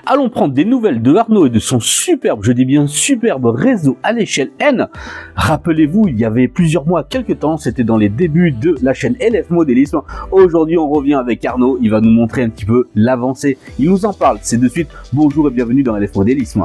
Allons prendre des nouvelles de Arnaud et de son superbe, je dis bien superbe réseau à l'échelle N. Rappelez-vous, il y avait plusieurs mois, quelques temps, c'était dans les débuts de la chaîne LF Modélisme. Aujourd'hui, on revient avec Arnaud, il va nous montrer un petit peu l'avancée. Il nous en parle, c'est de suite. Bonjour et bienvenue dans LF Modélisme.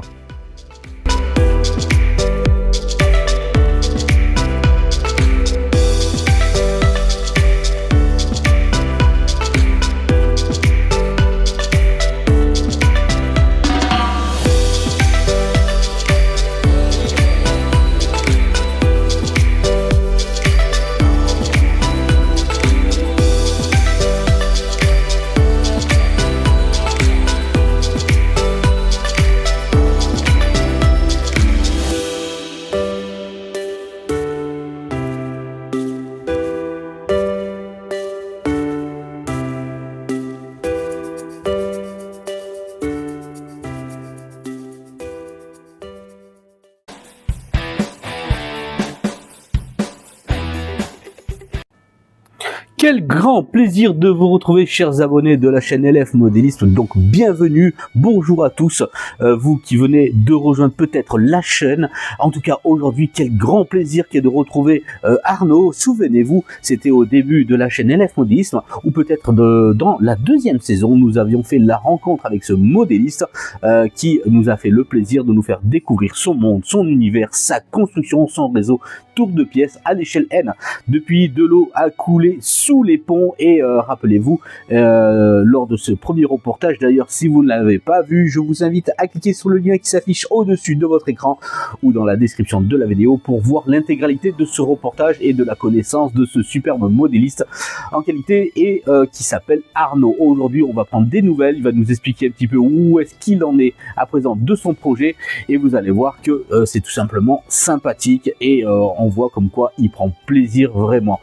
Quel grand plaisir de vous retrouver, chers abonnés de la chaîne LF Modéliste. Donc bienvenue, bonjour à tous, vous qui venez de rejoindre peut-être la chaîne. En tout cas aujourd'hui, quel grand plaisir qu'est de retrouver Arnaud. Souvenez-vous, c'était au début de la chaîne LF Modélisme, ou peut-être dans la deuxième saison, nous avions fait la rencontre avec ce modéliste qui nous a fait le plaisir de nous faire découvrir son monde, son univers, sa construction, son réseau, tour de pièces à l'échelle N. Depuis, de l'eau a coulé sous les ponts et rappelez-vous, lors de ce premier reportage, d'ailleurs si vous ne l'avez pas vu, je vous invite à cliquer sur le lien qui s'affiche au-dessus de votre écran ou dans la description de la vidéo pour voir l'intégralité de ce reportage et de la connaissance de ce superbe modéliste en qualité et qui s'appelle Arnaud. Aujourd'hui on va prendre des nouvelles, il va nous expliquer un petit peu où est-ce qu'il en est à présent de son projet et vous allez voir que c'est tout simplement sympathique et on voit comme quoi il prend plaisir vraiment.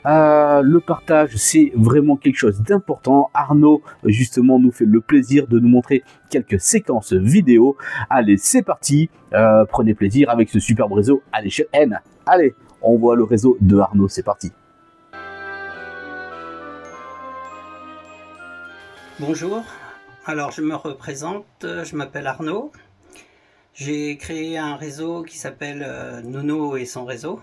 Le partage, c'est vraiment quelque chose d'important. Arnaud, justement, nous fait le plaisir de nous montrer quelques séquences vidéo. Allez, c'est parti. Prenez plaisir avec ce superbe réseau à l'échelle N. Allez, on voit le réseau de Arnaud. C'est parti. Bonjour. Alors, je me représente. Je m'appelle Arnaud. J'ai créé un réseau qui s'appelle Nono et son réseau.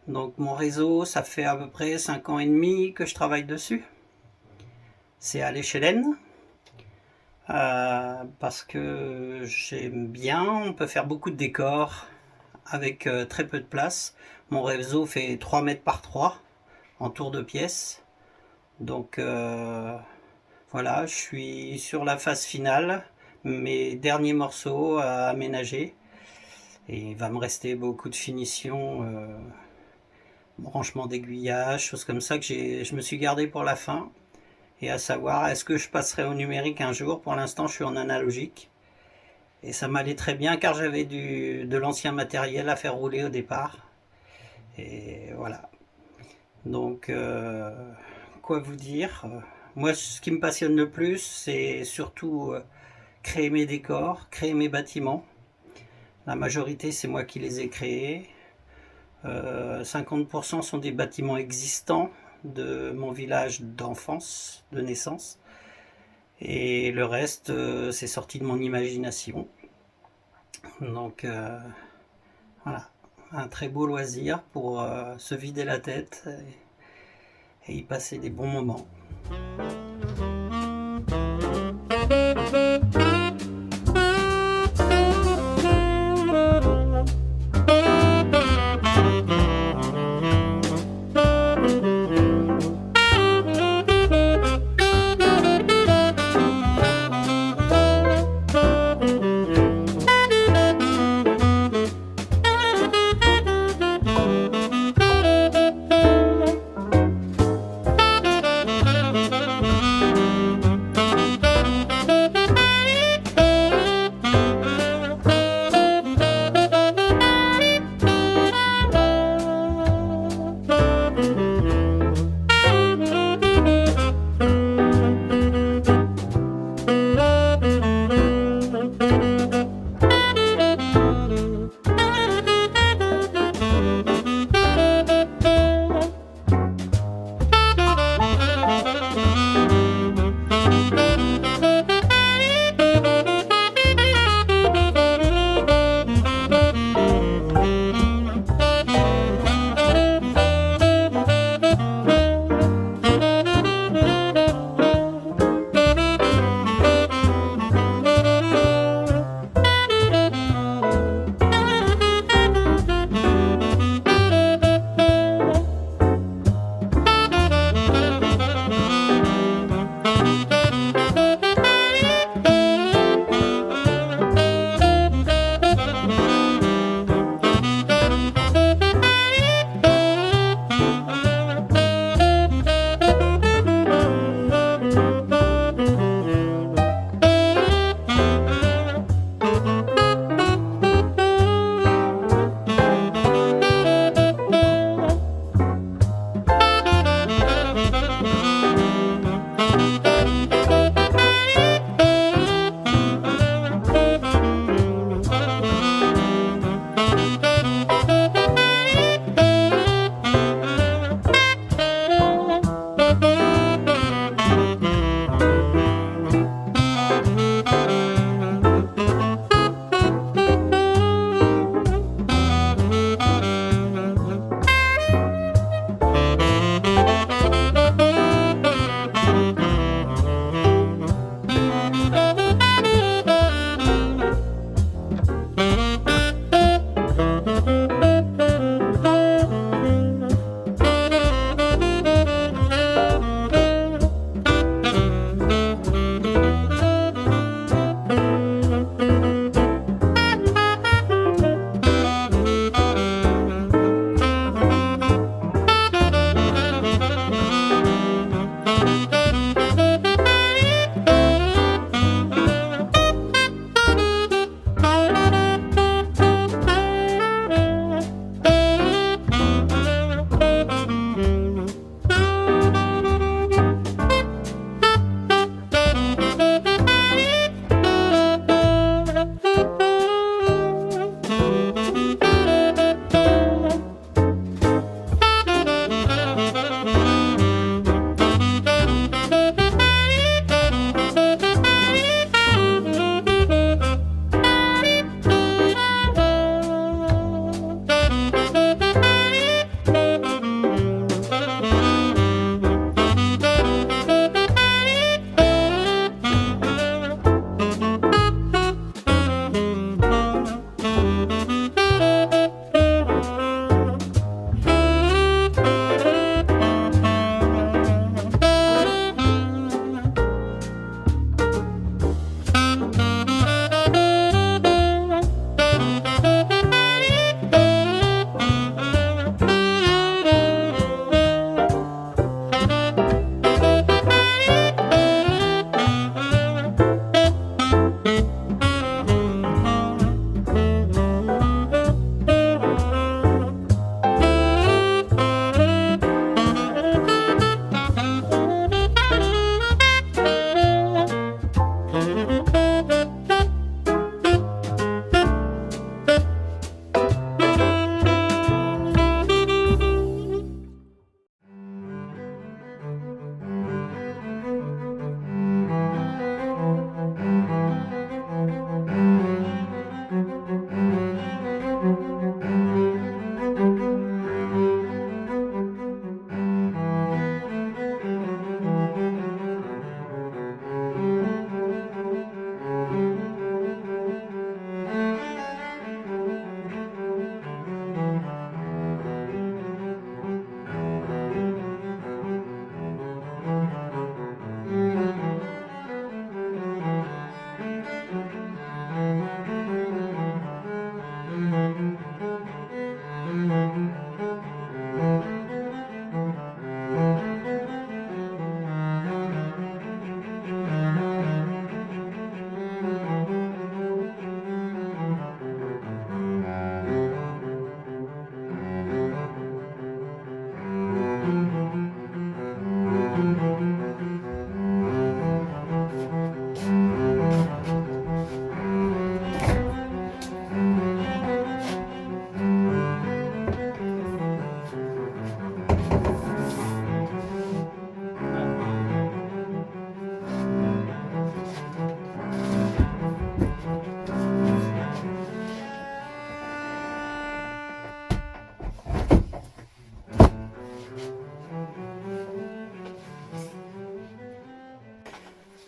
Donc mon réseau, ça fait à peu près 5 ans et demi que je travaille dessus. C'est à l'échelle N. Parce que j'aime bien, on peut faire beaucoup de décors avec très peu de place. Mon réseau fait 3 mètres par 3 en tour de pièce. Donc voilà, je suis sur la phase finale. Mes derniers morceaux à aménager. Et il va me rester beaucoup de finitions. Branchement d'aiguillage, choses comme ça que je me suis gardé pour la fin. Et à savoir, est-ce que je passerai au numérique un jour? Pour l'instant, je suis en analogique. Et ça m'allait très bien car j'avais de l'ancien matériel à faire rouler au départ. Et voilà. Donc, quoi vous dire? Moi, ce qui me passionne le plus, c'est surtout créer mes décors, créer mes bâtiments. La majorité, c'est moi qui les ai créés. 50% sont des bâtiments existants de mon village d'enfance, de naissance, et le reste c'est sorti de mon imagination. Donc voilà, un très beau loisir pour se vider la tête et y passer des bons moments.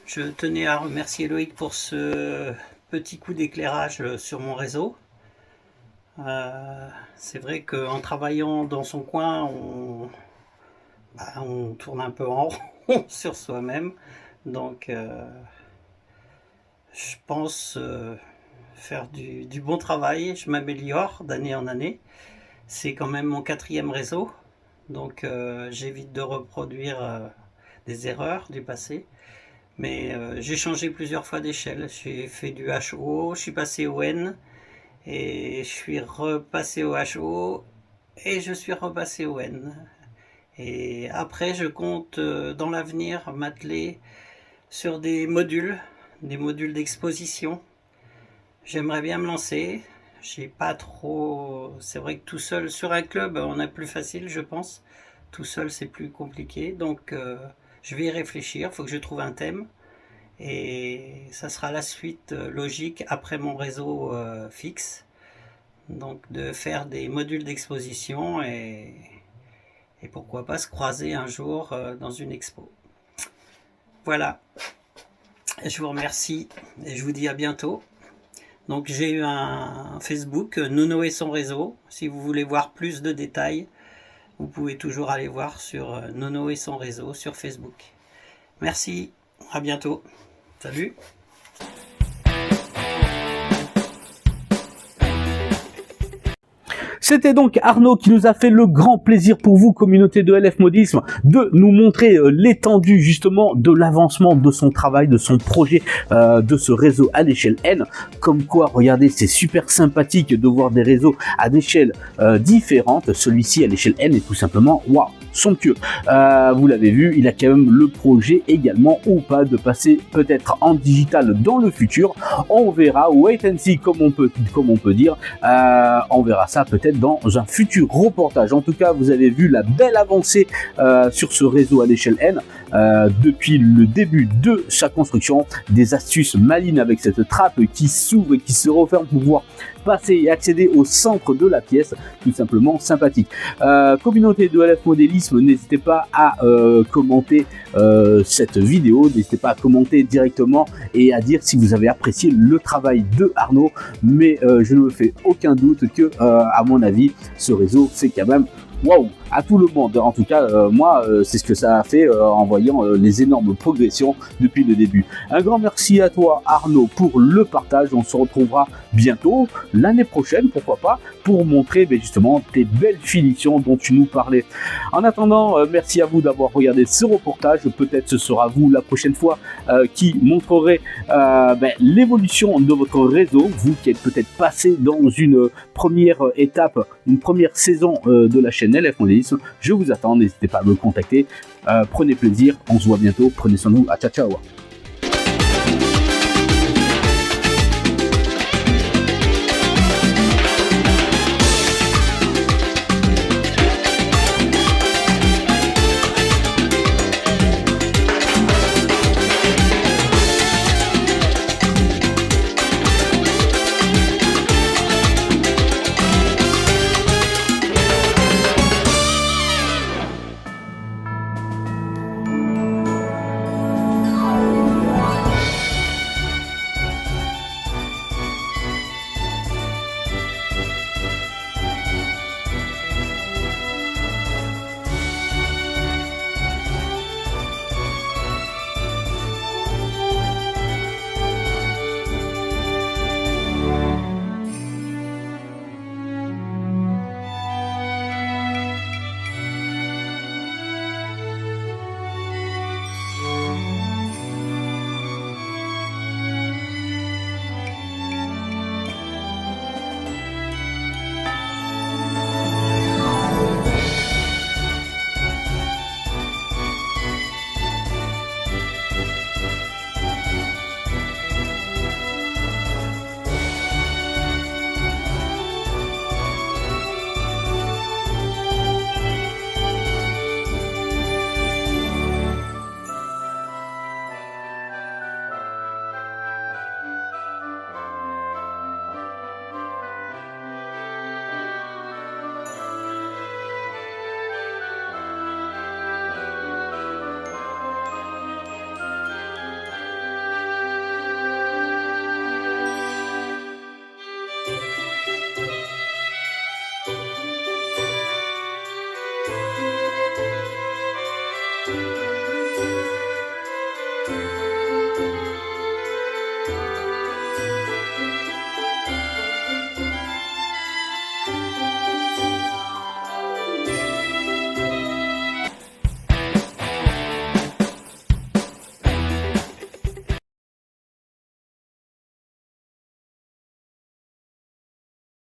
Je tenais à remercier Loïc pour ce petit coup d'éclairage sur mon réseau. C'est vrai qu'en travaillant dans son coin, on tourne un peu en rond sur soi-même. Donc, je pense faire du bon travail. Je m'améliore d'année en année. C'est quand même mon 4e réseau. Donc, j'évite de reproduire des erreurs du passé. Mais j'ai changé plusieurs fois d'échelle. J'ai fait du HO, je suis passé au N, et je suis repassé au HO, et je suis repassé au N. Et après, je compte dans l'avenir m'atteler sur des modules d'exposition. J'aimerais bien me lancer. J'ai pas trop. C'est vrai que tout seul sur un club, on est plus facile, je pense. Tout seul, c'est plus compliqué. Donc, je vais y réfléchir. Il faut que je trouve un thème. Et ça sera la suite logique après mon réseau fixe. Donc, de faire des modules d'exposition et pourquoi pas se croiser un jour dans une expo. Voilà. Je vous remercie et je vous dis à bientôt. Donc j'ai eu un Facebook, Nono et son réseau. Si vous voulez voir plus de détails, vous pouvez toujours aller voir sur Nono et son réseau sur Facebook. Merci, à bientôt. Salut. C'était donc Arnaud qui nous a fait le grand plaisir pour vous, communauté de LF Modélisme, de nous montrer l'étendue justement de l'avancement de son travail, de son projet, de ce réseau à l'échelle N. Comme quoi, regardez, c'est super sympathique de voir des réseaux à d'échelles différentes. Celui-ci à l'échelle N est tout simplement waouh, somptueux. Vous l'avez vu, il a quand même le projet également ou pas de passer peut-être en digital dans le futur. On verra, wait and see comme on peut dire. On verra ça peut-être dans un futur reportage. En tout cas, vous avez vu la belle avancée sur ce réseau à l'échelle N depuis le début de sa construction. Des astuces malines avec cette trappe qui s'ouvre et qui se referme pour pouvoir passer et accéder au centre de la pièce, tout simplement sympathique. Communauté de LF Modélisme, n'hésitez pas à commenter cette vidéo, n'hésitez pas à commenter directement et à dire si vous avez apprécié le travail de Arnaud, mais je ne me fais aucun doute que à mon avis ce réseau fait quand même waouh à tout le monde. En tout cas, moi, c'est ce que ça a fait en voyant les énormes progressions depuis le début. Un grand merci à toi, Arnaud, pour le partage. On se retrouvera bientôt, l'année prochaine, pourquoi pas, pour montrer justement tes belles finitions dont tu nous parlais. En attendant, merci à vous d'avoir regardé ce reportage. Peut-être ce sera vous la prochaine fois qui montrerez l'évolution de votre réseau. Vous qui êtes peut-être passé dans une première étape, une première saison de la chaîne LF Modélisme. Je vous attends, n'hésitez pas à me contacter. Prenez plaisir, on se voit bientôt. Prenez soin de vous. Ciao, ciao.